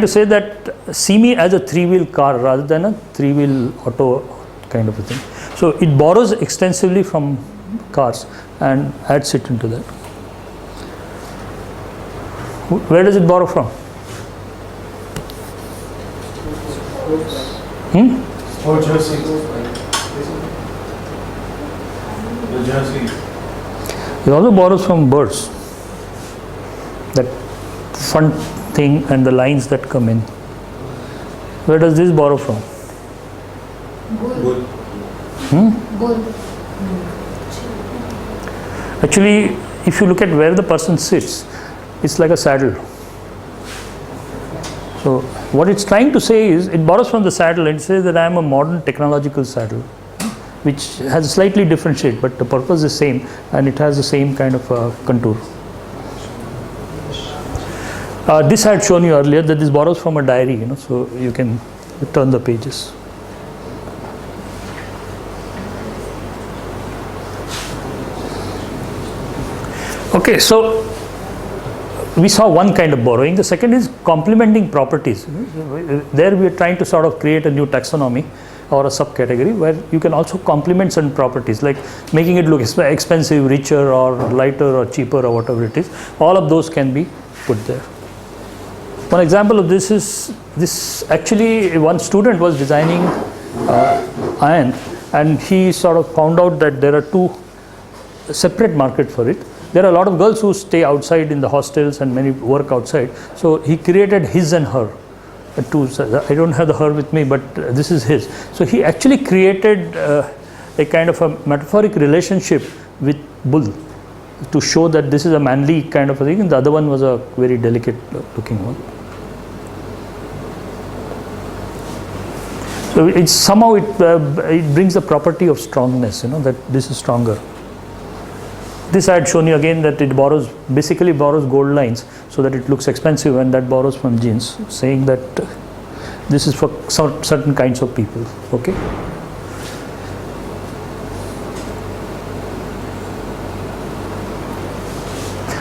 to say that see me as a three-wheel car rather than a three-wheel auto kind of a thing. So it borrows extensively from cars and adds it into that. Where does it borrow from? Or jerseys. The jerseys. It also borrows from birds. That front thing and the lines that come in. Where does this borrow from? Bull. Bull. Actually, if you look at where the person sits, it's like a saddle. So what it's trying to say is, it borrows from the saddle and says that I am a modern technological saddle, which has a slightly different shape, but the purpose is same and it has the same kind of contour. This I had shown you earlier, that this borrows from a diary, so you can turn the pages. Okay, so we saw one kind of borrowing. The second is complementing properties. There we are trying to sort of create a new taxonomy or a subcategory where you can also complement certain properties, like making it look expensive, richer, or lighter, or cheaper, or whatever it is. All of those can be put there. One example of this is this. Actually, one student was designing iron, and he sort of found out that there are two separate markets for it. There are a lot of girls who stay outside in the hostels and many work outside. So he created his and her. I don't have the her with me, but this is his. So he actually created a kind of a metaphoric relationship with bull to show that this is a manly kind of a thing, and the other one was a very delicate looking one. So it's somehow it brings the property of strongness, that this is stronger. This I had shown you again, that it basically borrows gold lines so that it looks expensive, and that borrows from jeans, saying that this is for certain kinds of people. Okay.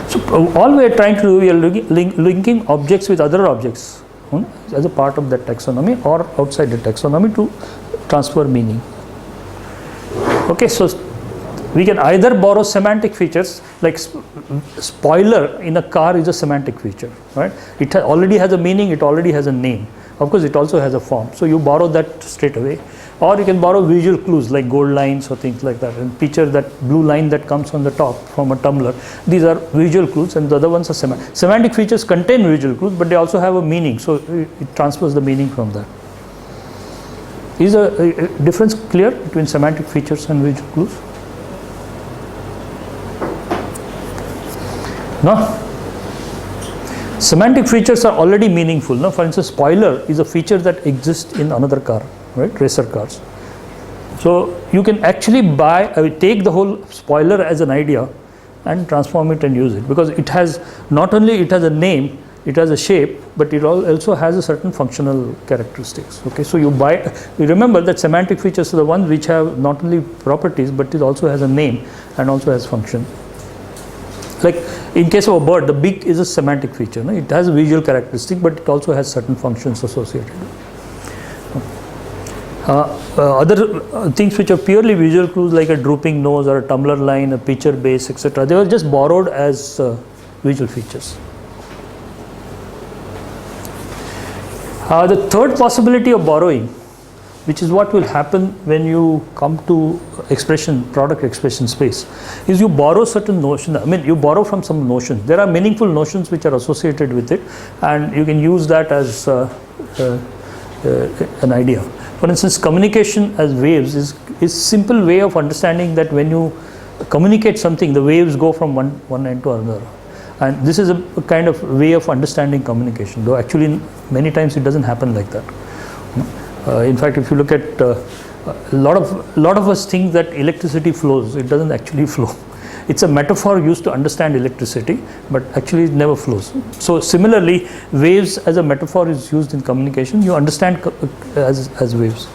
So all we are trying to do, we are linking objects with other objects as a part of that taxonomy or outside the taxonomy to transfer meaning. Okay, so we can either borrow semantic features, like spoiler in a car is a semantic feature, right? It already has a meaning, it already has a name. Of course, it also has a form. So you borrow that straight away. Or you can borrow visual clues like gold lines or things like that. And picture that blue line that comes on the top from a tumbler. These are visual clues, and the other ones are semantic. Semantic features contain visual clues, but they also have a meaning. So it transfers the meaning from that. Is a difference clear between semantic features and visual clues? No? Semantic features are already meaningful. No? For instance, spoiler is a feature that exists in another car, right? Racer cars. So you can actually take the whole spoiler as an idea and transform it and use it, because it has not only it has a name, it has a shape, but it also has a certain functional characteristics. Okay, so you remember that semantic features are the ones which have not only properties, but it also has a name and also has function. Like in case of a bird, the beak is a semantic feature. No? It has a visual characteristic, but it also has certain functions associated. Other things which are purely visual clues, like a drooping nose or a tumbler line, a pitcher base, etc., they were just borrowed as visual features. The third possibility of borrowing, which is what will happen when you come to product expression space, is you borrow certain notions. I mean, you borrow from some notions. There are meaningful notions which are associated with it, and you can use that as an idea. For instance, communication as waves is simple way of understanding that when you communicate something, the waves go from one end to another. And this is a kind of way of understanding communication, though actually many times it doesn't happen like that. In fact, if you look at a lot of us think that electricity flows. It doesn't actually flow. It's a metaphor used to understand electricity, but actually it never flows. So similarly, waves as a metaphor is used in communication. You understand as waves.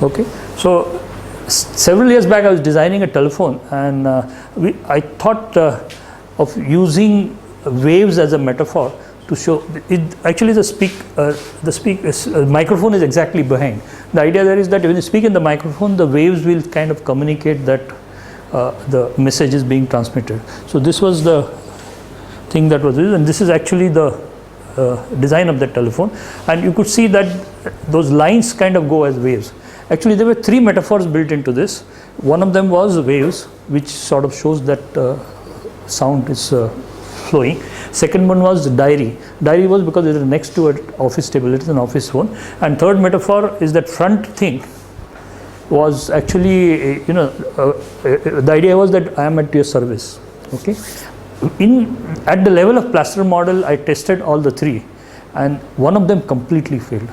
Okay. So several years back, I was designing a telephone, and I thought of using waves as a metaphor to show it. Actually, microphone is exactly behind. The idea there is that when you speak in the microphone, the waves will kind of communicate that the message is being transmitted. So this was the thing that was used, and this is actually the design of the telephone, and you could see that those lines kind of go as waves. Actually, there were three metaphors built into this. One of them was waves, which sort of shows that sound is flowing. Second one was diary. Diary was because it is next to an office table, it is an office phone. And third metaphor is that front thing was actually, the idea was that I am at your service. Okay. At the level of plaster model, I tested all the three, and one of them completely failed.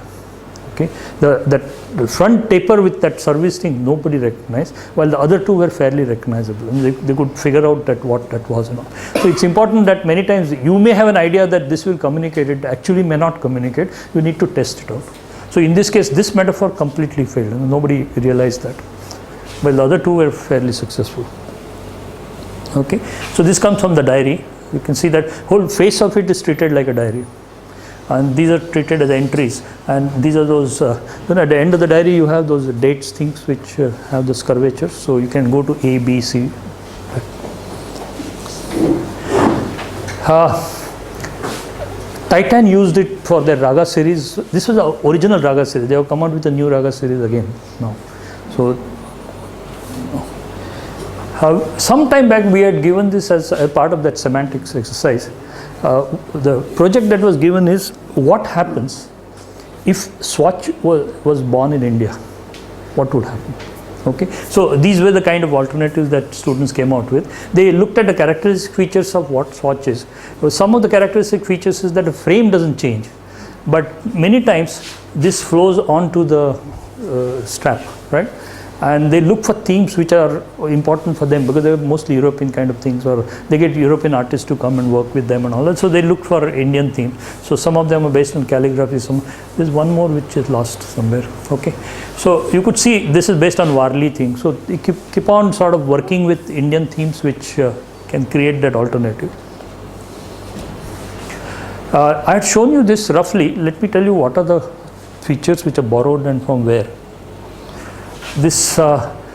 Okay, the front taper with that service thing nobody recognized, while the other two were fairly recognizable. I mean, they could figure out that what that was and all. So it's important that many times you may have an idea that this will communicate, it actually may not communicate. You need to test it out. So in this case, this metaphor completely failed, and nobody realized that, while the other two were fairly successful. Okay, so this comes from the diary. You can see that whole face of it is treated like a diary, and these are treated as entries, and these are those at the end of the diary you have those dates things which have this curvature, so you can go to A, B, C. Titan used it for their Raga series. This was the original Raga series. They have come out with a new Raga series again now. So some time back we had given this as a part of that semantics exercise. The project that was given is what happens if Swatch was born in India, what would happen? Okay, so these were the kind of alternatives that students came out with. They looked at the characteristic features of what Swatch is. Some of the characteristic features is that the frame doesn't change, but many times this flows onto the strap, right? And they look for themes which are important for them, because they are mostly European kind of things, or they get European artists to come and work with them and all that. So they look for Indian themes. So some of them are based on calligraphy. There's one more which is lost somewhere. Okay, so you could see this is based on Warli theme. So they keep on sort of working with Indian themes which can create that alternative. I had shown you this roughly. Let me tell you what are the features which are borrowed and from where. This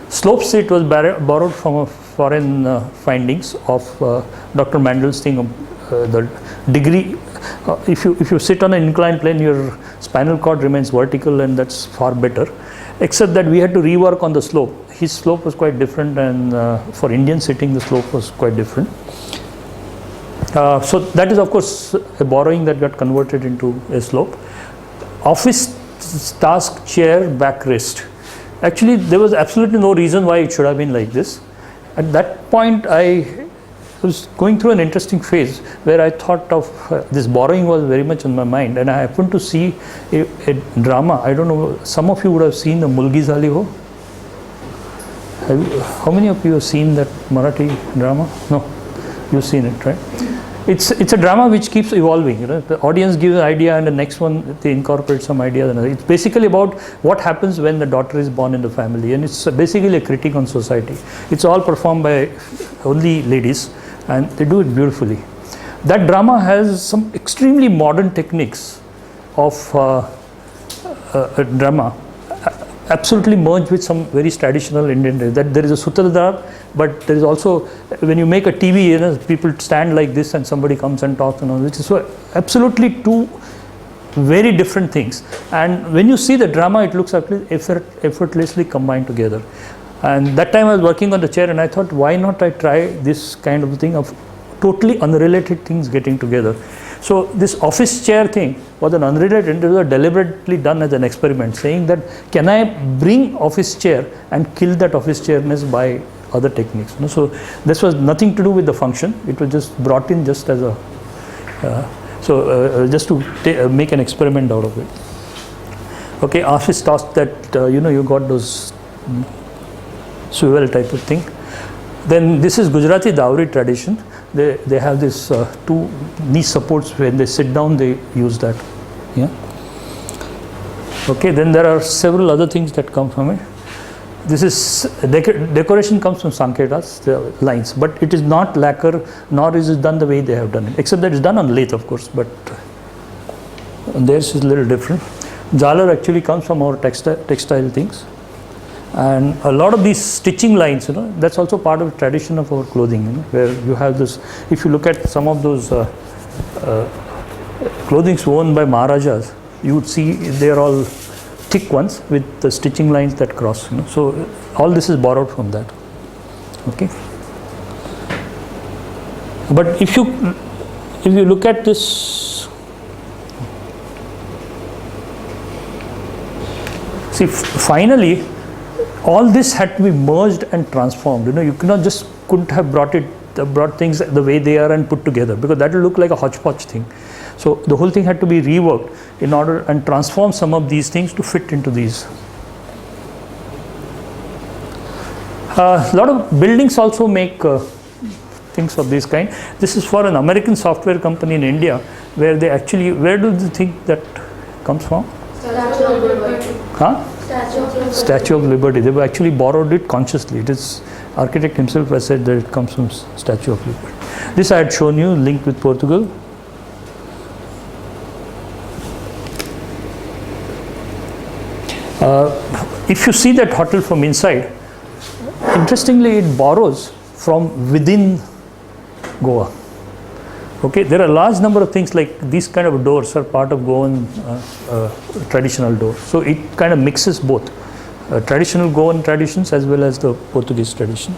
slope sheet was borrowed from a foreign findings of Dr. Mandel's thing. The degree, if you sit on an inclined plane, your spinal cord remains vertical, and that's far better. Except that we had to rework on the slope. His slope was quite different, and for Indian sitting, the slope was quite different. So that is, of course, a borrowing that got converted into a slope. Office task chair backrest. Actually, there was absolutely no reason why it should have been like this. At that point, I was going through an interesting phase where I thought of this borrowing was very much on my mind, and I happened to see a drama. I don't know, some of you would have seen the Mulgi Zali Ho. How many of you have seen that Marathi drama? No, you've seen it, right? It's a drama which keeps evolving. The audience gives an idea, and the next one they incorporate some idea. It's basically about what happens when the daughter is born in the family, and it's basically a critique on society. It's all performed by only ladies, and they do it beautifully. That drama has some extremely modern techniques of drama, absolutely merged with some very traditional Indian. That there is a sutradhar, but there is also, when you make a TV, people stand like this and somebody comes and talks and all, which is so absolutely two very different things. And when you see the drama, it looks effortlessly combined together. And that time I was working on the chair, and I thought, why not I try this kind of thing of totally unrelated things getting together. So this office chair thing was an unrelated, it was deliberately done as an experiment, saying that can I bring office chair and kill that office chairness by other techniques. So this was nothing to do with the function, it was just brought in just as a, just to make an experiment out of it. Okay, office task that, you got those swivel type of thing. Then this is Gujarati Dowry tradition. They have this two knee supports. When they sit down, they use that. Yeah. Okay. Then there are several other things that come from it. This is decoration comes from Sanketas, the lines, but it is not lacquer, nor is it done the way they have done it. Except that it's done on lathe, of course. But theirs is a little different. Jalar actually comes from our textile things, and a lot of these stitching lines, that's also part of the tradition of our clothing, where you have this. If you look at some of those clothings worn by Maharajas, you would see they are all thick ones with the stitching lines that cross. So all this is borrowed from that. Okay. But if you look at this, see, finally, all this had to be merged and transformed. You couldn't have brought things the way they are and put together, because that will look like a hodgepodge thing. So the whole thing had to be reworked in order and transform some of these things to fit into these. A lot of buildings also make things of this kind. This is for an American software company in India, where they actually, where do you think that comes from? Statue of Liberty. Huh? Statue of Liberty. Statue of Liberty. They actually borrowed it consciously. It is, architect himself has said that it comes from Statue of Liberty. This I had shown you, linked with Portugal. If you see that hotel from inside, interestingly, it borrows from within Goa. Okay, there are a large number of things like these kind of doors are part of Goan traditional doors. So it kind of mixes both traditional Goan traditions as well as the Portuguese tradition.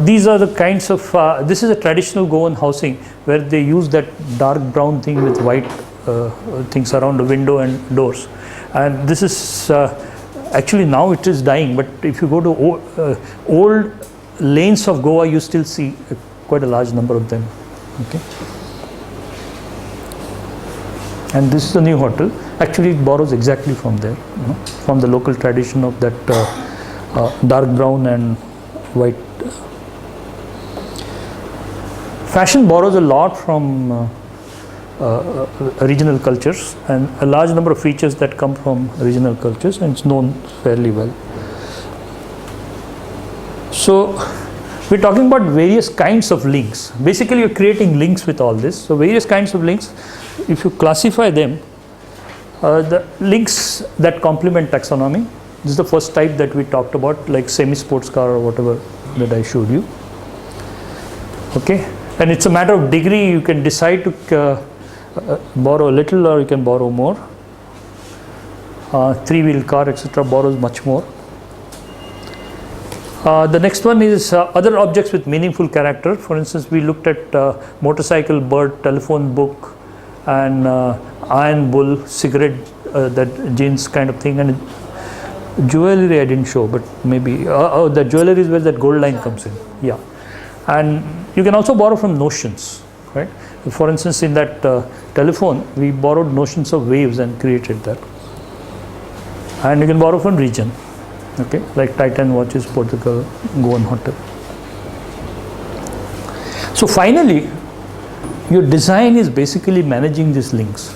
These are the kinds of, this is a traditional Goan housing where they use that dark brown thing with white things around the window and doors. And this is actually now it is dying, but if you go to old lanes of Goa, you still see quite a large number of them. Okay. And this is the new hotel. Actually, it borrows exactly from there, from the local tradition of that dark brown and white. Fashion borrows a lot from regional cultures, and a large number of features that come from regional cultures, and it's known fairly well. So we're talking about various kinds of links. Basically, you're creating links with all this. So various kinds of links, if you classify them, the links that complement taxonomy, this is the first type that we talked about, like semi-sports car or whatever that I showed you. Okay, and it's a matter of degree. You can decide to borrow a little, or you can borrow more. Three-wheel car, etc., borrows much more. The next one is other objects with meaningful character. For instance, we looked at motorcycle, bird, telephone, book, and iron, bull, cigarette, that jeans kind of thing, and jewelry I didn't show, but maybe the jewelry is where that gold line comes in. Yeah, and you can also borrow from notions, right? For instance, in that telephone, we borrowed notions of waves and created that. And you can borrow from region, okay, like Titan watches, Portugal, Goan hotel. So finally, your design is basically managing these links.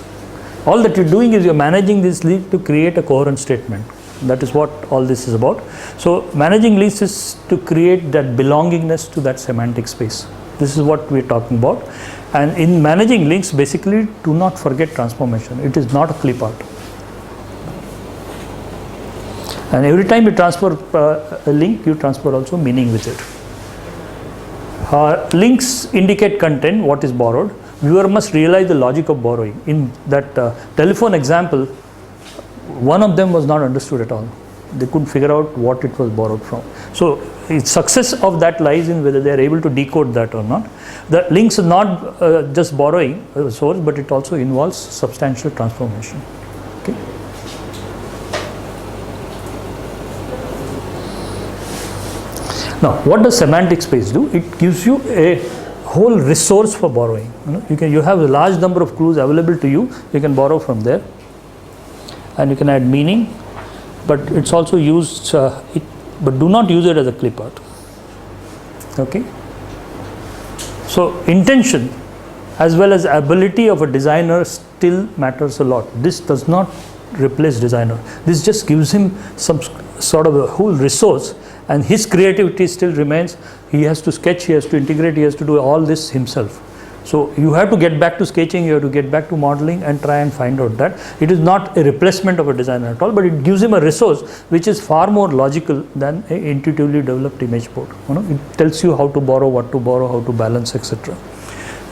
All that you're doing is you're managing this link to create a coherent statement. That is what all this is about. So managing links is to create that belongingness to that semantic space. This is what we're talking about. And in managing links, basically, do not forget transformation. It is not a clip art. And every time you transfer a link, you transfer also meaning with it. Links indicate content, what is borrowed. Viewer must realize the logic of borrowing. In that telephone example, one of them was not understood at all. They couldn't figure out what it was borrowed from. So its success of that lies in whether they are able to decode that or not. The links are not just borrowing a source, but it also involves substantial transformation. Okay. Now, what does semantic space do? It gives you a whole resource for borrowing. You have a large number of clues available to you. You can borrow from there, and you can add meaning. But it's also used. But do not use it as a clip art. Okay. So intention, as well as ability of a designer, still matters a lot. This does not replace designer. This just gives him some sort of a whole resource, and his creativity still remains. He has to sketch, he has to integrate, he has to do all this himself. So you have to get back to sketching, you have to get back to modeling and try and find out that. It is not a replacement of a designer at all, but it gives him a resource which is far more logical than an intuitively developed image board. It tells you how to borrow, what to borrow, how to balance, etc.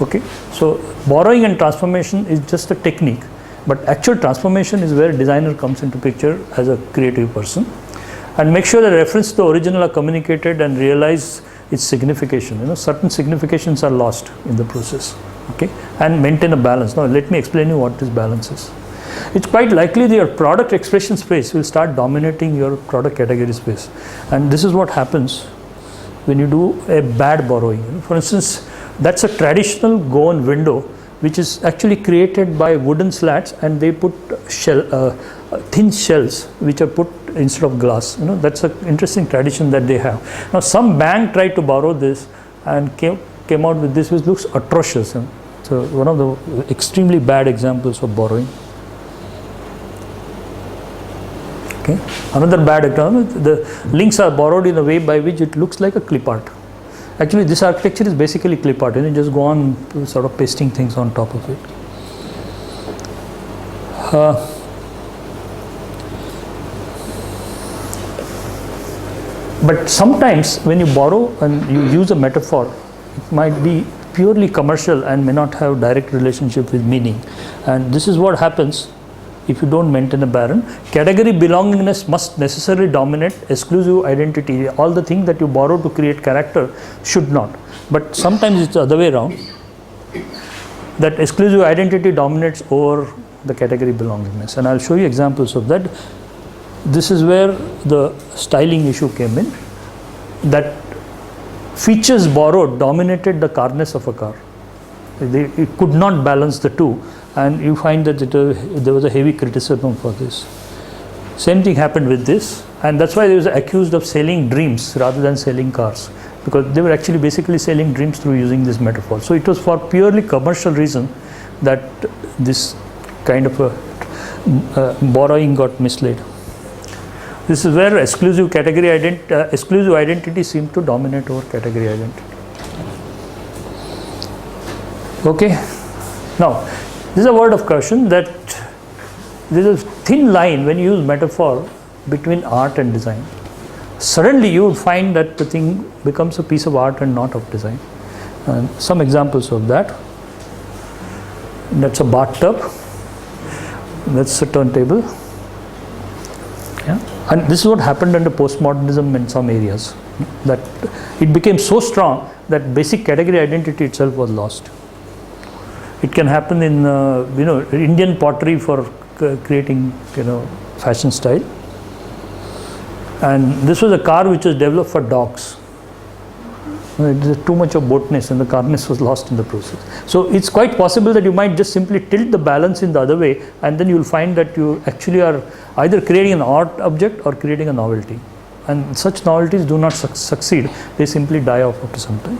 Okay, so borrowing and transformation is just a technique, but actual transformation is where designer comes into picture as a creative person. And make sure the reference to the original are communicated and realize its signification. Certain significations are lost in the process. Okay, and maintain a balance. Now let me explain you what this balance is. It's quite likely that your product expression space will start dominating your product category space, and this is what happens when you do a bad borrowing. For instance, that's a traditional go-on window which is actually created by wooden slats, and they put thin shells which are put instead of glass. That's an interesting tradition that they have. Now some bank tried to borrow this and came out with this which looks atrocious. So one of the extremely bad examples of borrowing. Okay, another bad example, the links are borrowed in a way by which it looks like a clip art. Actually this architecture is basically clip art, you just go on sort of pasting things on top of it. But sometimes when you borrow and you use a metaphor, it might be purely commercial and may not have direct relationship with meaning. And this is what happens if you don't maintain a balance. Category belongingness must necessarily dominate exclusive identity. All the things that you borrow to create character should not. But sometimes it's the other way around, that exclusive identity dominates over the category belongingness. And I'll show you examples of that. This is where the styling issue came in, that features borrowed dominated the carness of a car. It could not balance the two, and you find that there was a heavy criticism for this. Same thing happened with this, and that's why they was accused of selling dreams rather than selling cars, because they were actually basically selling dreams through using this metaphor. So it was for purely commercial reason that this kind of a borrowing got misled. This is where exclusive identity seems to dominate over category identity. Okay, now this is a word of caution that there is a thin line when you use metaphor between art and design. Suddenly you would find that the thing becomes a piece of art and not of design. And some examples of that. That's a bathtub. That's a turntable. Yeah. And this is what happened under postmodernism in some areas, that it became so strong that basic category identity itself was lost. It can happen in Indian pottery for creating fashion style, and this was a car which was developed for dogs. There's too much of boatness and the carness was lost in the process. So it's quite possible that you might just simply tilt the balance in the other way, and then you'll find that you actually are either creating an art object or creating a novelty. And such novelties do not succeed, they simply die off after some time.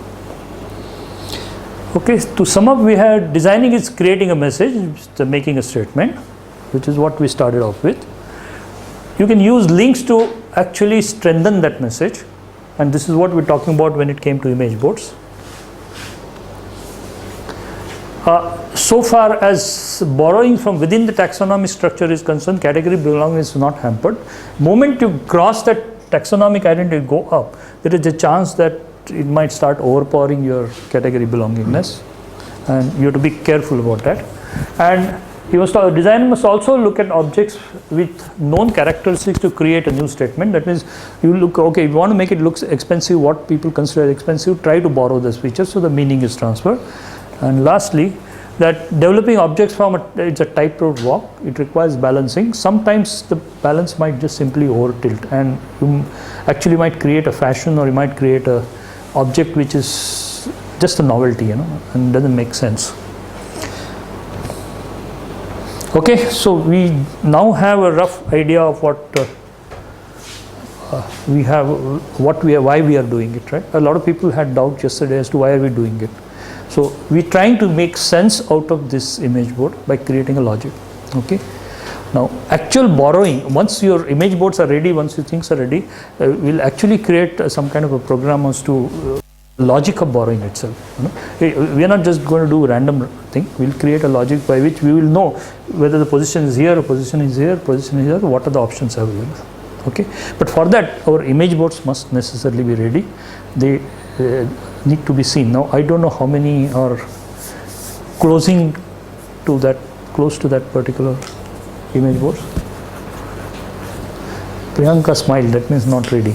Okay, to sum up, we had designing is creating a message, making a statement, which is what we started off with. You can use links to actually strengthen that message. And this is what we're talking about when it came to image boards. So far as borrowing from within the taxonomy structure is concerned, category belonging is not hampered. Moment you cross that taxonomic identity, go up, there is a chance that it might start overpowering your category belongingness, and you have to be careful about that. And designer must also look at objects with known characteristics to create a new statement. That means you look, okay, if you want to make it look expensive, what people consider expensive, try to borrow this feature so the meaning is transferred. And lastly, that developing objects from it's a tightrope walk, it requires balancing. Sometimes the balance might just simply over tilt, and you actually might create a fashion, or you might create a object which is just a novelty, and doesn't make sense. Okay, so we now have a rough idea of what why we are doing it, right? A lot of people had doubts yesterday as to why are we doing it. So we're trying to make sense out of this image board by creating a logic. Okay. Now, actual borrowing, once your image boards are ready, once your things are ready, we'll actually create some kind of a program as to logic of borrowing itself. We are not just going to do random thing. We'll create a logic by which we will know whether the position is here, or position is here, position is here, what are the options available. Okay, but for that our image boards must necessarily be ready. They need to be seen. Now I don't know how many are close to that particular image board. Priyanka smiled, that means not ready.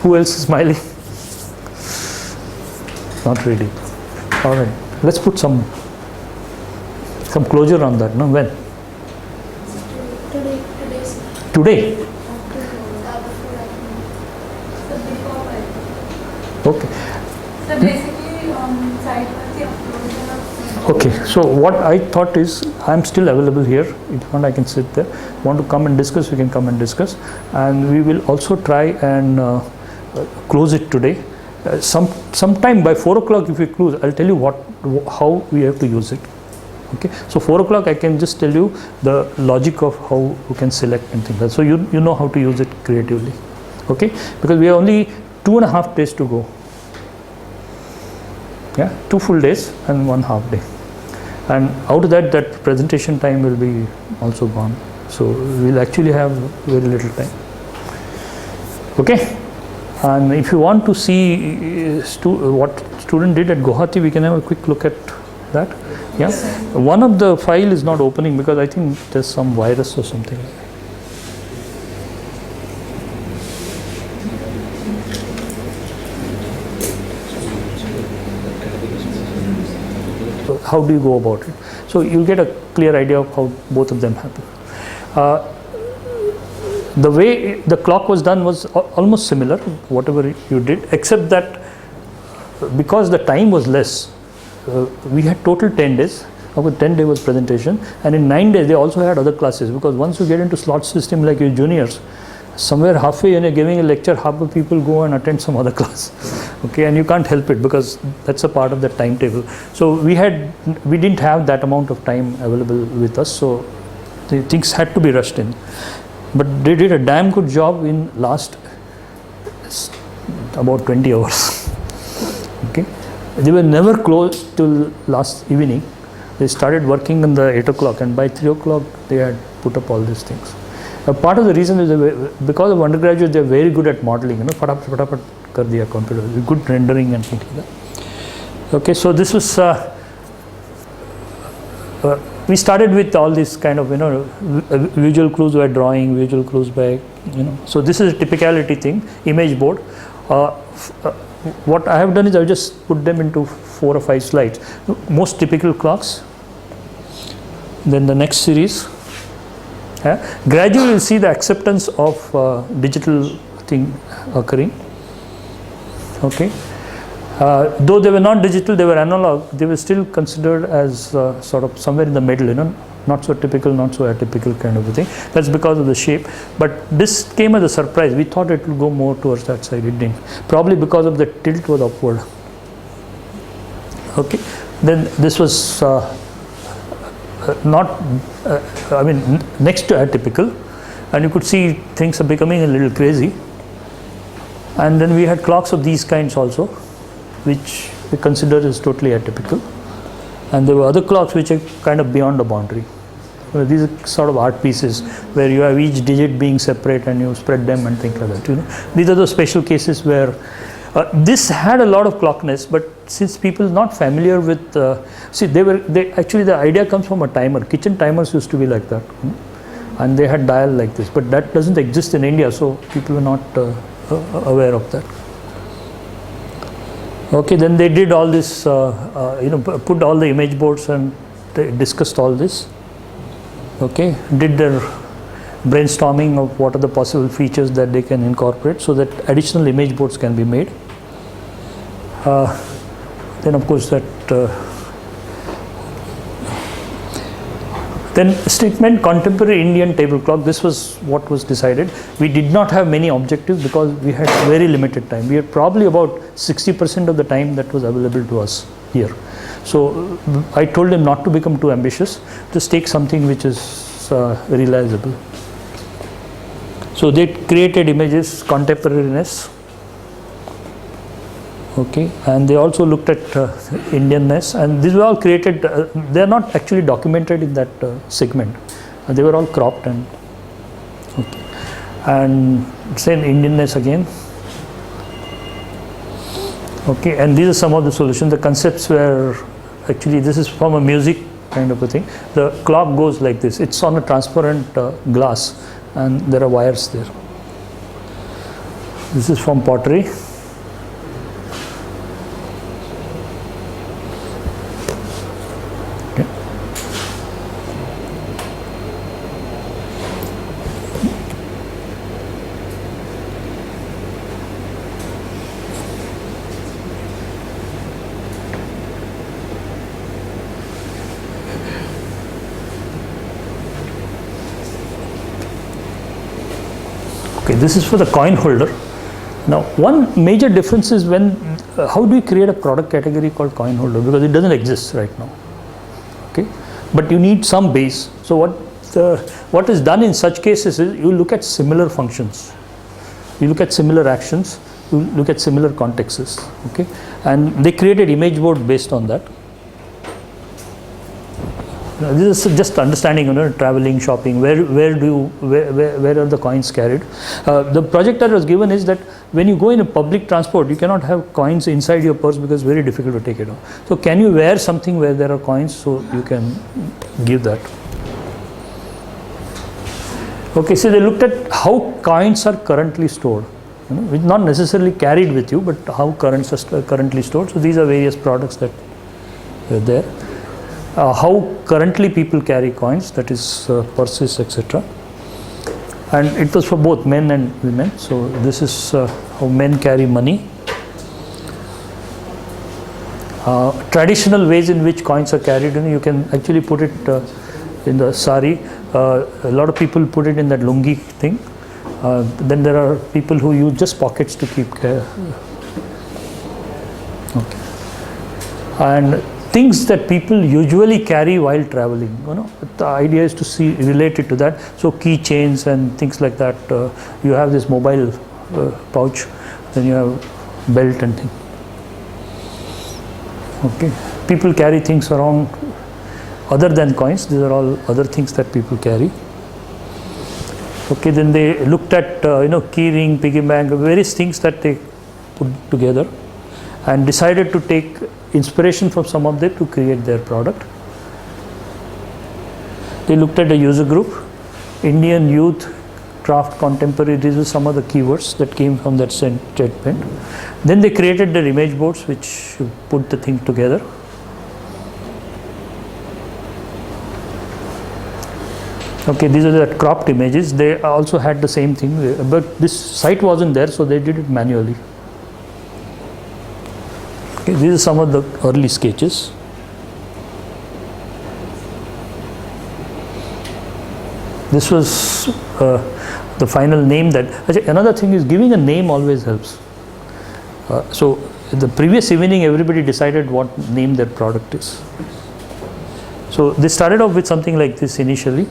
Who else is smiling? Not ready. All right, let's put some closure on that. No, when? Today. Okay. So basically, site was the uploading of. Okay. So what I thought is, I'm still available here. If you want, I can sit there. Want to come and discuss? We can come and discuss, and we will also try and close it today. Sometime by 4 o'clock, if we close, I'll tell you how we have to use it. Okay. So 4 o'clock, I can just tell you the logic of how you can select and things like that. So you know how to use it creatively. Okay. Because we have only 2.5 days to go. Yeah, 2 full days and 1 half day, and out of that presentation time will be also gone. So we'll actually have very little time. Okay, and if you want to see what student did at Guwahati, we can have a quick look at that. Yeah, one of the file is not opening because I think there's some virus or something. How do you go about it? So you'll get a clear idea of how both of them happen. The way the clock was done was almost similar, whatever you did, except that because the time was less, we had total 10 days. Our 10-day was presentation, and in 9 days they also had other classes, because once you get into slot system like your juniors, somewhere halfway when you're giving a lecture, half the people go and attend some other class. Okay, and you can't help it because that's a part of the timetable. So we didn't have that amount of time available with us, so the things had to be rushed in. But they did a damn good job in last about 20 hours. Okay, they were never closed till last evening. They started working on the 8 o'clock, and by 3 o'clock they had put up all these things. Part of the reason is because of undergraduates, they are very good at modeling. Fatapat kar diya computer, good rendering and things like that. Okay, so this was we started with all this kind of visual clues by drawing, visual clues by So this is a typicality thing, image board. What I have done is I just put them into 4 or 5 slides. Most typical clocks. Then the next series. Gradually you'll see the acceptance of digital thing occurring. Okay, though they were not digital, they were analog, they were still considered as sort of somewhere in the middle, not so typical, not so atypical kind of a thing. That's because of the shape, but this came as a surprise. We thought it would go more towards that side. It didn't, probably because of the tilt was upward. Okay, then this was not next to atypical, and you could see things are becoming a little crazy. And then we had clocks of these kinds also, which we consider as totally atypical, and there were other clocks which are kind of beyond the boundary. These are sort of art pieces where you have each digit being separate and you spread them and things like that. These are the special cases where this had a lot of clockness, but since people are not familiar with, actually the idea comes from a timer. Kitchen timers used to be like that, and they had dial like this, but that doesn't exist in India, so people were not aware of that. Okay, then they did all this, put all the image boards and they discussed all this. Okay, did their brainstorming of what are the possible features that they can incorporate so that additional image boards can be made. Then of course that then statement contemporary Indian table clock. This was what was decided. We did not have many objectives because we had very limited time. We had probably about 60% of the time that was available to us here. So I told them not to become too ambitious, just take something which is realizable. So they created images, contemporariness. Okay, and they also looked at Indianness, and these were all created. They are not actually documented in that segment. They were all cropped and okay, and same Indianness again. Okay, and these are some of the solutions. The concepts were actually, this is from a music kind of a thing. The clock goes like this. It's on a transparent glass, and there are wires there. This is from pottery. Okay. Okay, this is for the coin holder. Now, one major difference is when, how do you create a product category called coin holder, because it doesn't exist right now. Okay, but you need some base. So what is done in such cases is you look at similar functions, you look at similar actions, you look at similar contexts. Okay, and they created image board based on that. Now, this is just understanding, traveling, shopping, where are the coins carried. The project that was given is that when you go in a public transport, you cannot have coins inside your purse because it's very difficult to take it out. So can you wear something where there are coins so you can give that? Okay, so they looked at how coins are currently stored, which not necessarily carried with you, but how coins are currently stored. So these are various products that are there. How currently people carry coins, that is purses, etc. And it was for both men and women. So this is how men carry money. Traditional ways in which coins are carried, you can actually put it in the sari. A lot of people put it in that lungi thing. Then there are people who use just pockets to keep okay. And things that people usually carry while traveling, the idea is to relate it to that. So keychains and things like that. You have this mobile pouch, then you have belt and thing. Okay, people carry things around other than coins. These are all other things that people carry. Okay, then they looked at key ring, piggy bank, various things that they put together, and decided to take inspiration from some of them to create their product. They looked at the user group, Indian youth, craft, contemporary. These are some of the keywords that came from that statement. Then they created their image boards, which put the thing together. Okay, these are the cropped images. They also had the same thing, but this site wasn't there, so they did it manually. Okay, these are some of the early sketches. This was the final name. Another thing is giving a name always helps. So the previous evening everybody decided what name their product is. So they started off with something like this initially.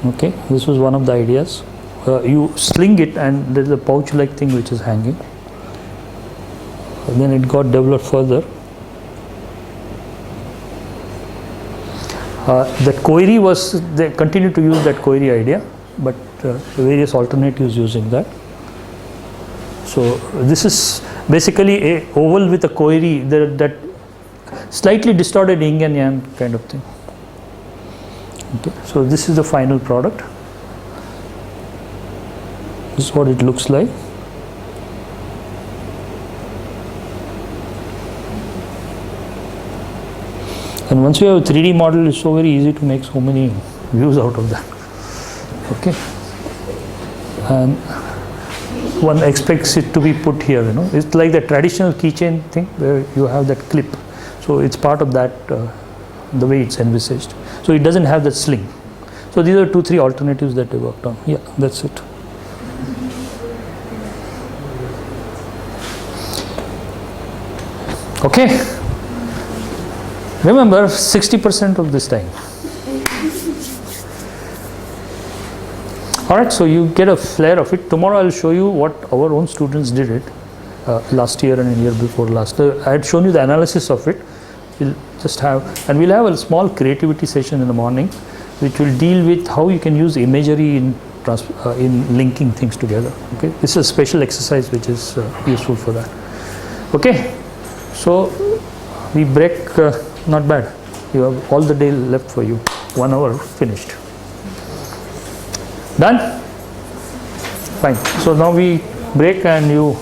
Okay, this was one of the ideas. You sling it and there is a pouch like thing which is hanging. And then it got developed further. The query was, they continued to use that query idea, but various alternatives using that. So this is basically a oval with a query, that slightly distorted yin and yang kind of thing. Okay, so this is the final product. This is what it looks like. And once you have a 3D model, it's so very easy to make so many views out of that. Okay, and one expects it to be put here. It's like the traditional keychain thing where you have that clip. So it's part of that, the way it's envisaged. So it doesn't have that sling. So these are 2-3 alternatives that they worked on. Yeah, that's it. Okay. Remember, 60% of this time. Alright, so you get a flare of it. Tomorrow I'll show you what our own students did it. last year and a year before last. I had shown you the analysis of it. We'll just have, and we'll have a small creativity session in the morning, which will deal with how you can use imagery in linking things together. Okay, this is a special exercise which is useful for that. Okay, so we break. Not bad. You have all the day left for you. 1 hour finished. Done? Fine. So now we break and you.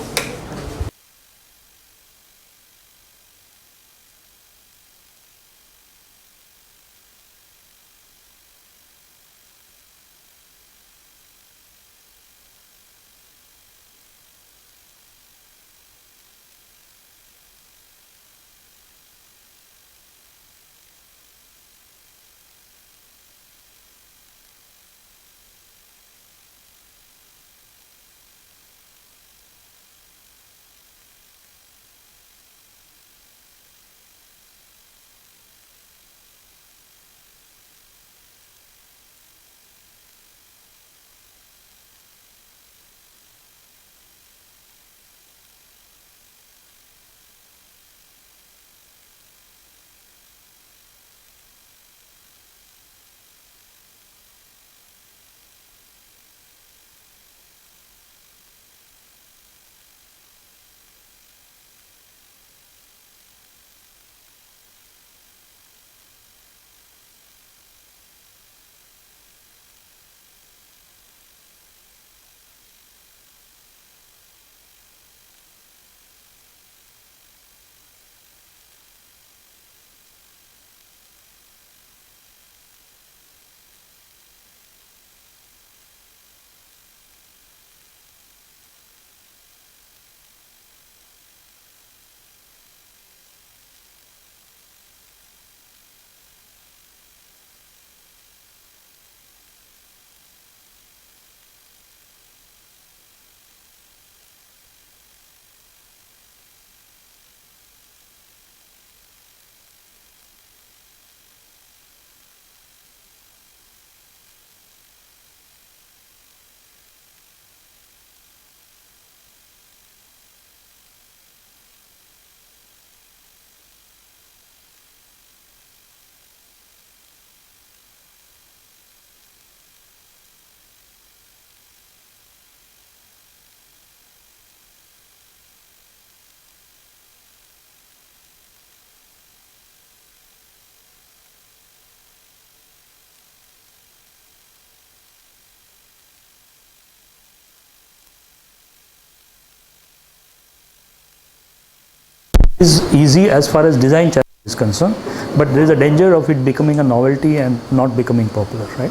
Is easy as far as design challenge is concerned, but there is a danger of it becoming a novelty and not becoming popular, right?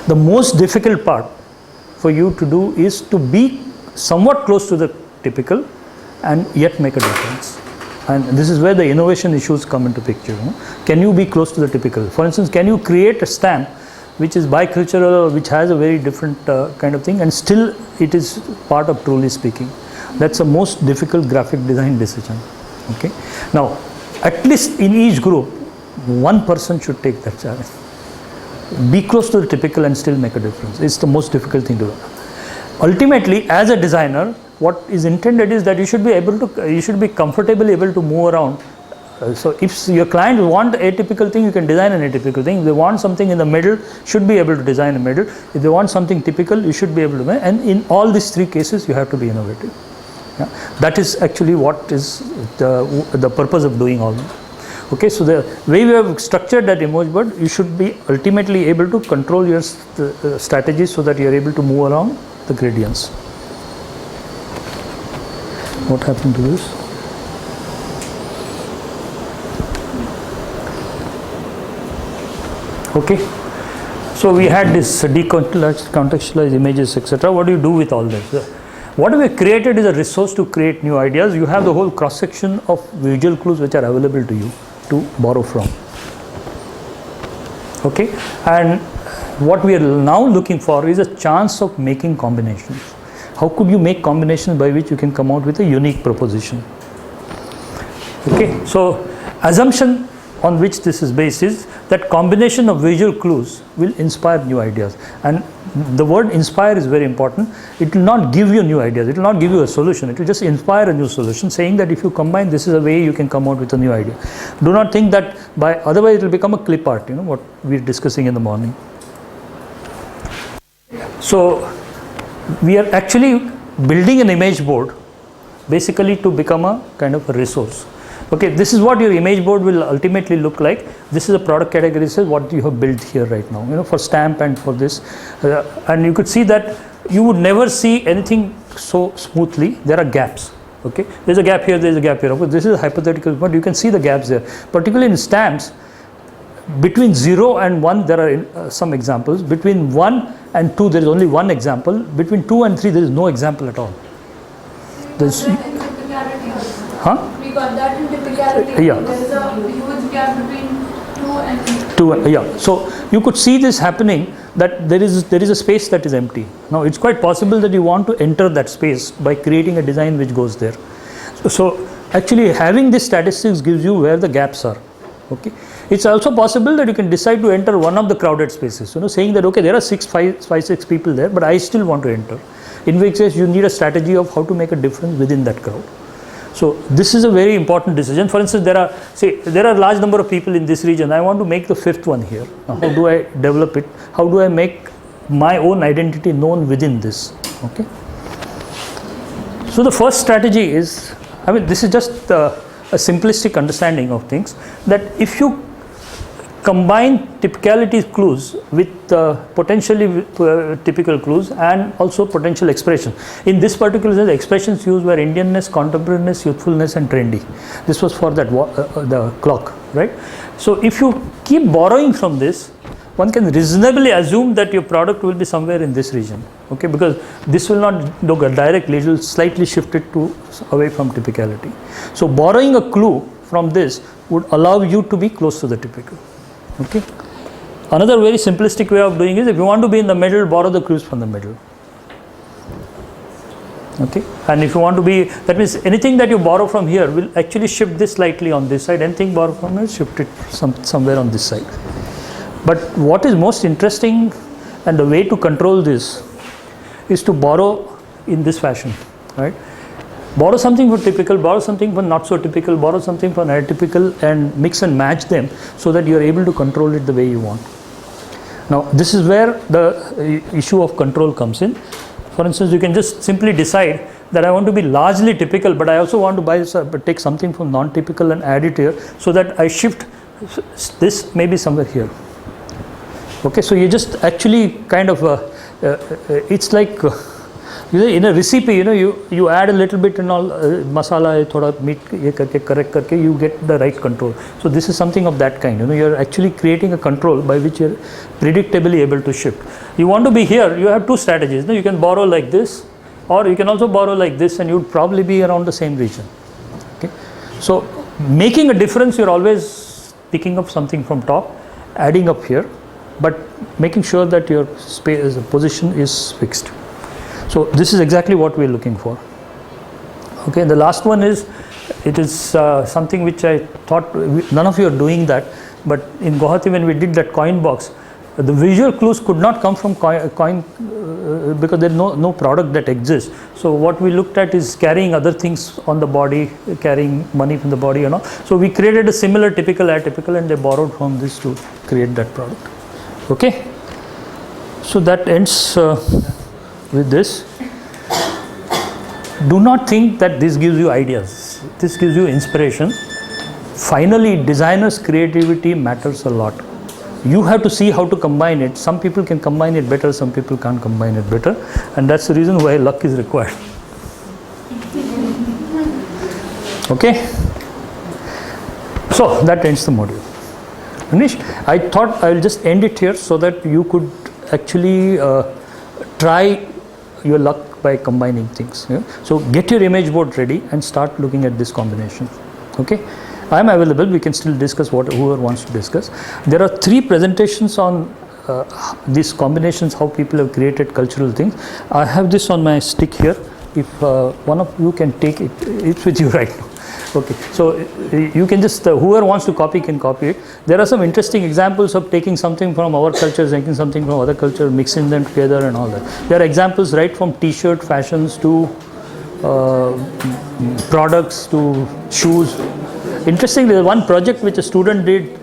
The most difficult part for you to do is to be somewhat close to the typical and yet make a difference. And this is where the innovation issues come into picture. Can you be close to the typical? For instance, can you create a stamp which is bicultural or which has a very different kind of thing, and still it is part of Truly Speaking? That's the most difficult graphic design decision. Okay. Now, at least in each group, one person should take that challenge. Be close to the typical and still make a difference. It's the most difficult thing to do. Ultimately, as a designer, what is intended is that you should be able to, you should be comfortably able to move around. So if your client want a typical thing, you can design an atypical thing. If they want something in the middle, should be able to design a middle. If they want something typical, you should be able to. And in all these three cases, you have to be innovative. Yeah. That is actually what is the purpose of doing all this. Okay, so the way we have structured that emoji board, you should be ultimately able to control your strategies so that you are able to move along the gradients. What happened to this? Okay, so we had this decontextualized images, etc. What do you do with all this? What we have created is a resource to create new ideas. You have the whole cross section of visual clues which are available to you to borrow from. Okay, and what we are now looking for is a chance of making combinations. How could you make combinations by which you can come out with a unique proposition? Okay, so assumption on which this is based is that combination of visual clues will inspire new ideas. And the word inspire is very important. It will not give you new ideas, it will not give you a solution, it will just inspire a new solution, saying that if you combine, this is a way you can come out with a new idea. Do not think that by, otherwise it will become a clip art, what we are discussing in the morning. So we are actually building an image board basically to become a kind of a resource. Okay, this is what your image board will ultimately look like. This is a product category. This is what you have built here right now, for stamp and for this. And you could see that you would never see anything so smoothly. There are gaps. Okay, there's a gap here, there's a gap here. Okay, this is a hypothetical, but you can see the gaps there. Particularly in stamps, between 0 and 1, there are some examples. Between 1 and 2, there is only one example. Between 2 and 3, there is no example at all. There's, huh? We got that in typicality. Yeah. There is a huge gap between 2 and 3. Yeah. So you could see this happening, that there is a space that is empty. Now it's quite possible that you want to enter that space by creating a design which goes there. So actually having this statistics gives you where the gaps are. Okay. It's also possible that you can decide to enter one of the crowded spaces, saying that okay, there are 6 people there, but I still want to enter. In which case you need a strategy of how to make a difference within that crowd. So this is a very important decision. For instance, there are a large number of people in this region. I want to make the 5th one here. Now, how do I develop it? How do I make my own identity known within this? Okay. So the first strategy is, this is just a simplistic understanding of things, that if you combine typicality clues with potentially typical clues and also potential expression. In this particular sense, expressions used were Indianness, contemporaneous, youthfulness and trendy. This was for that the clock, right? So if you keep borrowing from this, one can reasonably assume that your product will be somewhere in this region, okay? Because this will not look directly, it will slightly shift it away from typicality. So borrowing a clue from this would allow you to be close to the typical. Okay. Another very simplistic way of doing is, if you want to be in the middle, borrow the clues from the middle. Okay. And if you want to be, that means anything that you borrow from here will actually shift this slightly on this side. Anything borrowed from here, shift it somewhere on this side. But what is most interesting and the way to control this is to borrow in this fashion, right? Borrow something for typical, borrow something for not so typical, borrow something for atypical, and mix and match them so that you are able to control it the way you want. Now this is where the issue of control comes in. For instance, you can just simply decide that I want to be largely typical, but I also want to take something from non-typical and add it here, so that I shift this maybe somewhere here. Okay, so you just actually kind of, it's like, in a recipe, you add a little bit and all masala, thoda meat, correct karke, you get the right control. So this is something of that kind. You are actually creating a control by which you are predictably able to shift. You want to be here, you have two strategies. You can borrow like this, or you can also borrow like this, and you would probably be around the same region. Okay, so making a difference, you are always picking up something from top, adding up here, but making sure that your space position is fixed. So this is exactly what we are looking for. Okay, the last one is, it is something which I thought none of you are doing that, but in Guwahati when we did that coin box, the visual clues could not come from coin because there is no product that exists. So what we looked at is carrying other things on the body, carrying money from the body, So we created a similar typical, atypical, and they borrowed from this to create that product. Okay, so that ends with this. Do not think that this gives you ideas. This gives you inspiration. Finally, designer's creativity matters a lot. You have to see how to combine it. Some people can combine it better, some people can't combine it better, and that's the reason why luck is required. Okay? So that ends the module. Anish, I thought I will just end it here so that you could actually try your luck by combining things. Yeah? So get your image board ready and start looking at this combination. Okay, I am available. We can still discuss whoever wants to discuss. There are 3 presentations on these combinations, how people have created cultural things. I have this on my stick here. If one of you can take it, it's with you right now. Okay, so you can just, whoever wants to copy can copy it. There are some interesting examples of taking something from our culture, taking something from other culture, mixing them together and all that. There are examples right from t-shirt fashions to products to shoes. Interestingly, the one project which a student did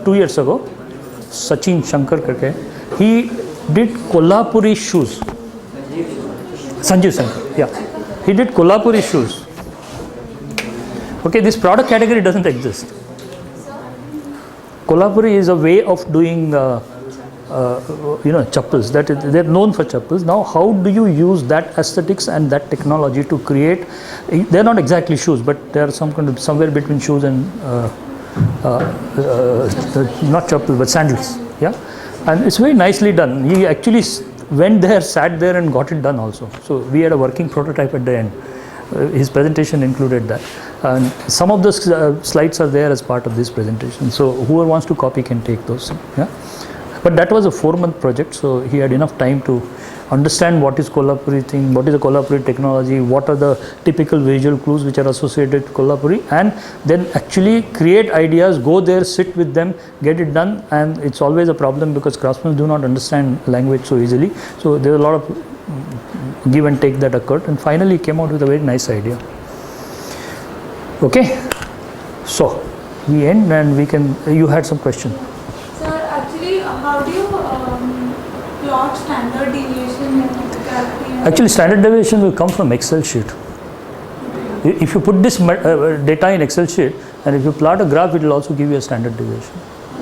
2 years ago, Sachin Shankar karke, he did Kolhapuri shoes. Sanjeev Shankar, yeah. He did Kolhapuri shoes. Okay, this product category doesn't exist. Kolhapuri is a way of doing, chappals. That is, they're known for chappals. Now, how do you use that aesthetics and that technology to create? They're not exactly shoes, but they're somewhere between shoes and not chappals, but sandals. Yeah, and it's very nicely done. He actually went there, sat there, and got it done also. So we had a working prototype at the end. His presentation included that, and some of the slides are there as part of this presentation, so whoever wants to copy can take those. Yeah, but that was a 4-month project, so he had enough time to understand what is Kolhapuri thing, what is the Kolhapuri technology, what are the typical visual clues which are associated with Kolhapuri, and then actually create ideas, go there, sit with them, get it done. And it's always a problem because craftsmen do not understand language so easily, so there are a lot of give and take that occurred, and finally came out with a very nice idea. Okay, so we end and we can, you had some question. Sir, actually, how do you plot standard deviation in gravity? Actually, standard deviation will come from Excel sheet. If you put this data in Excel sheet and if you plot a graph, it will also give you a standard deviation.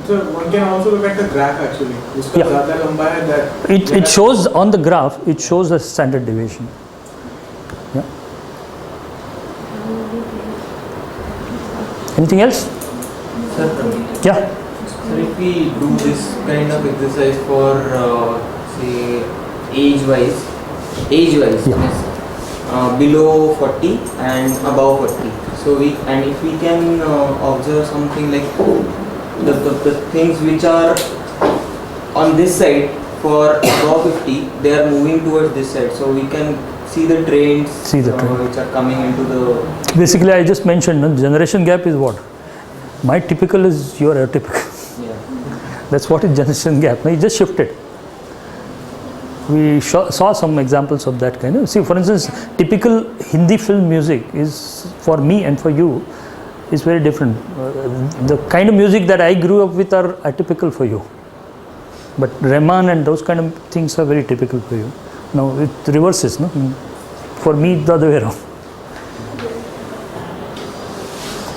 So one can also look at the graph actually. Yeah. It shows on the graph, it shows a standard deviation. Yeah. Anything else? Sir, Yeah. sir, if we do this kind of exercise for say age-wise, Yeah. yes, below 40 and above 40. So if we can observe something like the things which are on this side for above 50, they are moving towards this side. So we can see the trends which are coming into the... Basically, I just mentioned, no, generation gap is what? My typical is your atypical. Yeah. That's what is generation gap. Now, you just shifted. We saw some examples of that kind. See, for instance, typical Hindi film music is, for me and for you, is very different. The kind of music that I grew up with are atypical for you. But Rahman and those kind of things are very typical for you. Now, it reverses, no? For me, the other way around.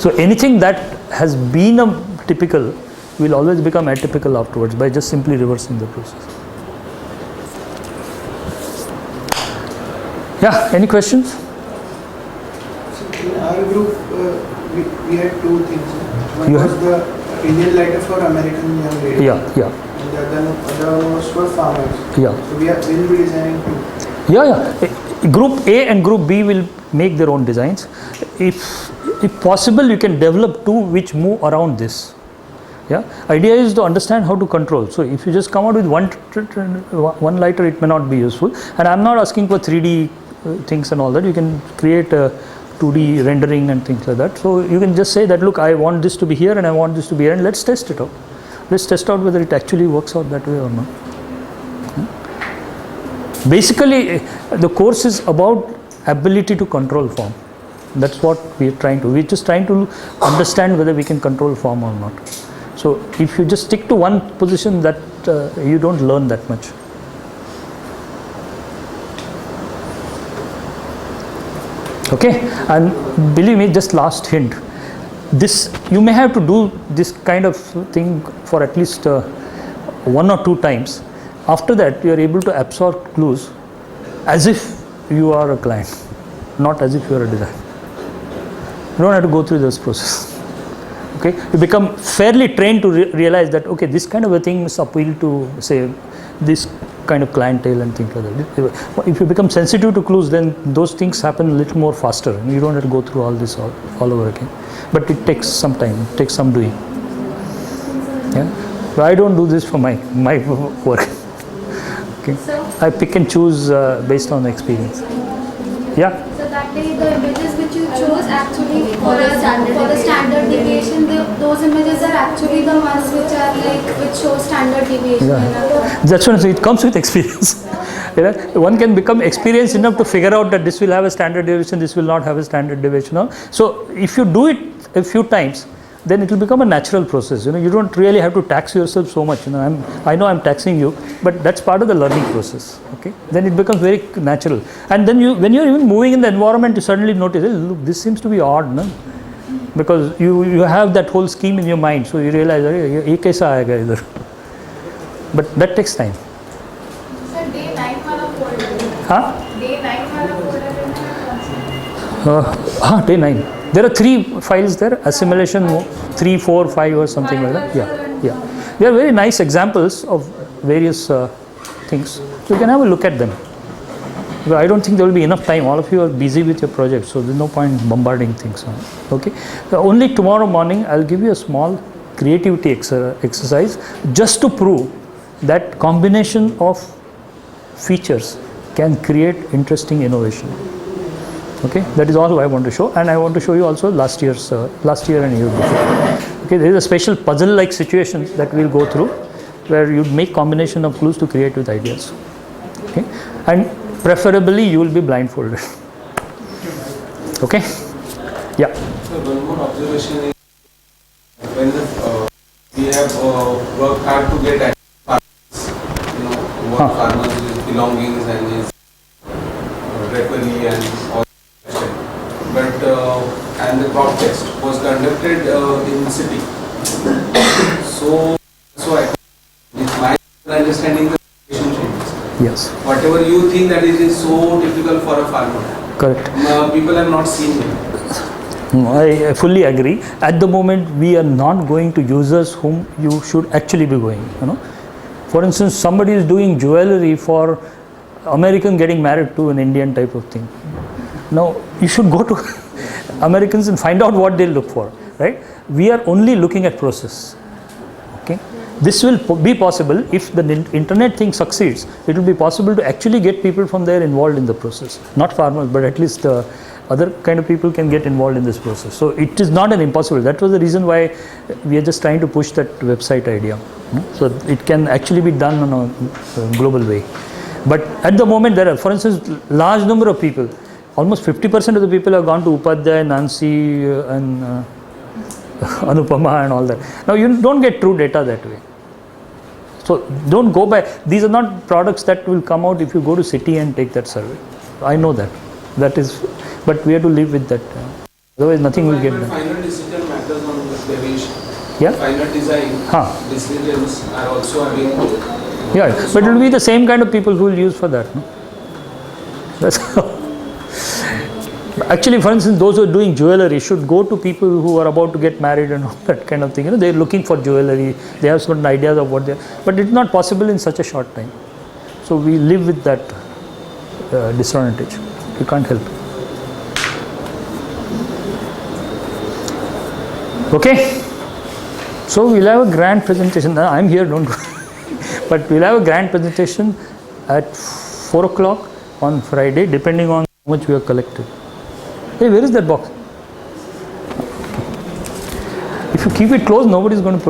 So, anything that has been a typical will always become atypical afterwards by just simply reversing the process. Yeah, any questions? So in our group, we had two things. One You was had? the Indian lighter for American young ladies. Yeah. And the other one was for farmers. Yeah. So we'll be designing two. Yeah. Group A and Group B will make their own designs. If possible, you can develop two which move around this. Yeah. Idea is to understand how to control. So if you just come out with one lighter, it may not be useful. And I'm not asking for 3D things and all that. You can create a 2D rendering and things like that. So you can just say that, look, I want this to be here and I want this to be here, and let's test it out. Let's test out whether it actually works out that way or not. Basically, the course is about ability to control form. That's what we're trying to. We're just trying to understand whether we can control form or not. So if you just stick to one position, that you don't learn that much. Okay, and believe me, just last hint. This, you may have to do this kind of thing for at least 1 or 2 times. After that, you are able to absorb clues as if you are a client, not as if you are a designer. You don't have to go through this process. Okay, you become fairly trained to realize that, okay, this kind of a thing is appeal to, say, this kind of clientele and things like that. If you become sensitive to clues, then those things happen a little more faster. You don't have to go through all this all over again. But it takes some time, it takes some doing. Yeah, but I don't do this for my work. Okay, I pick and choose based on experience. Yeah. So that exactly the images which you chose actually for the standard deviation, those images are actually the ones which are which show standard deviation. Yeah. That's what, so it comes with experience. One can become experienced enough to figure out that this will have a standard deviation, this will not have a standard deviation. So if you do it a few times, then it will become a natural process. You don't really have to tax yourself so much. I know I'm taxing you, but that's part of the learning process. Okay, then it becomes very natural. And then when you're even moving in the environment, you suddenly notice, hey, look, this seems to be odd, no? Because you have that whole scheme in your mind, so you realize, ye kaisa aayega idhar? But that takes time. Sir, day 9 वाला folder. Huh? Day 9 वाला folder. Day 9. There are 3 files there, assimilation 3, 4, 5 or something like that. Yeah. They are very nice examples of various things. So you can have a look at them. But I don't think there will be enough time. All of you are busy with your project, so there's no point bombarding things. Okay. So only tomorrow morning I'll give you a small creativity exercise just to prove that combination of features can create interesting innovation. Okay, that is all I want to show, and I want to show you also last year and year before. Okay, there is a special puzzle-like situation that we'll go through, where you make combination of clues to create with ideas. Okay, and preferably you will be blindfolded. Okay, yeah. So one more observation is when we have worked hard to get farmers, what farmers' belongings and his drapery and all. But and the crop test was conducted in the city. So with my understanding, the situation changes. Yes. Whatever you think that is so typical for a farmer, Correct. People have not seen him. I fully agree. At the moment, we are not going to users whom you should actually be going. For instance, somebody is doing jewelry for American getting married to an Indian type of thing. Now, you should go to Americans and find out what they look for, right? We are only looking at process. Okay, this will be possible if the internet thing succeeds. It will be possible to actually get people from there involved in the process. Not farmers, but at least other kind of people can get involved in this process. So it is not an impossible. That was the reason why we are just trying to push that website idea. So it can actually be done on a global way. But at the moment, there are, for instance, large number of people. Almost 50% of the people have gone to Upadhyay, Nancy and Anupama and all that. Now you don't get true data that way. So don't go by, these are not products that will come out if you go to city and take that survey. I know that. That is, but we have to live with that. Otherwise nothing will get done. Final decision matters on the deviation. Yeah? Final design decisions are also available. Yeah, but it will be the same kind of people who will use for that. No? That's how. Actually, for instance, those who are doing jewelry should go to people who are about to get married and all that kind of thing. They are looking for jewelry, they have certain ideas of what they are, but it's not possible in such a short time. So we live with that disadvantage. You can't help. Okay, so we'll have a grand presentation. I'm here, don't go. But we'll have a grand presentation at 4 o'clock on Friday, depending on how much we have collected. Hey, where is that box? If you keep it closed, nobody is going to put